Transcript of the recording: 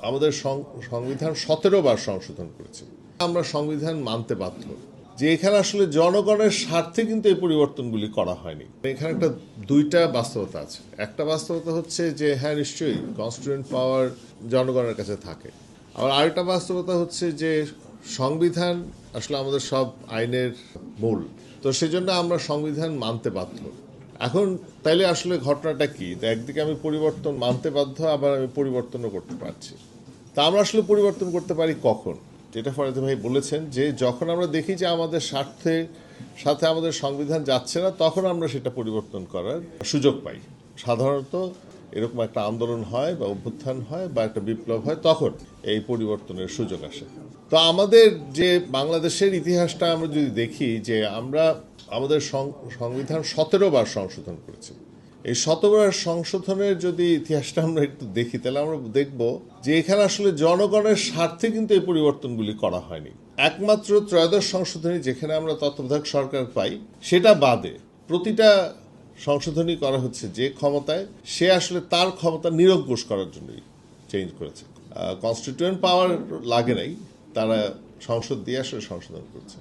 আমাদের সংবিধান 17 বার সংশোধন করেছে। আমরা সংবিধান মানতে বাধ্য যে এখানে আসলে জনগণের স্বার্থে কিন্তু এই পরিবর্তনগুলি করা হয়নি। এখানে একটা দুইটা বাস্তবতা আছে। একটা বাস্তবতা হচ্ছে যে হ্যাঁ নিশ্চয়ই কনস্টিটিউয়েন্ট পাওয়ার জনগণের কাছে থাকে, আবার আরেকটা বাস্তবতা হচ্ছে যে সংবিধান আসলে আমাদের সব আইনের মূল, তো সেজন্য আমরা সংবিধান মানতে বাধ্য। এখন তাইলে আসলে ঘটনাটা কি? একদিকে আমি পরিবর্তন মানতে বাধ্য, আবার আমি পরিবর্তনও করতে পারছি। তা আমরা আসলে পরিবর্তন করতে পারি কখন? যেটা ফরাদী ভাই বলেছেন যে যখন আমরা দেখি যে আমাদের স্বার্থের সাথে আমাদের সংবিধান যাচ্ছে না, তখন আমরা সেটা পরিবর্তন করার সুযোগ পাই। সাধারণত এরকম একটা আন্দোলন হয় বা অভ্যুত্থান হয় বা একটা বিপ্লব হয়, তখন এই পরিবর্তনের সুযোগ আসে। তো আমাদের যে বাংলাদেশের ইতিহাসটা আমরা যদি দেখি যে আমরা আমাদের সংবিধান 17 বার সংশোধন করেছি। এই 17 বার সংশোধনের যদি ইতিহাসটা আমরা একটু দেখি, তাহলে আমরা দেখব যে এখানে আসলে জনগণের স্বার্থে কিন্তু এই পরিবর্তনগুলি করা হয়নি। একমাত্র ত্রয়োদশ সংশোধনী যেখানে আমরা তত্ত্বাবধায়ক সরকার পাই, সেটা বাদে প্রতিটা সংশোধনী করা হচ্ছে যে ক্ষমতায়, সে আসলে তার ক্ষমতা নিরঙ্কুশ করার জন্যই চেঞ্জ করেছে। কনস্টিটিউয়েন্ট পাওয়ার লাগে নাই, তারা সংসদ দিয়ে আসলে সংশোধন করছে।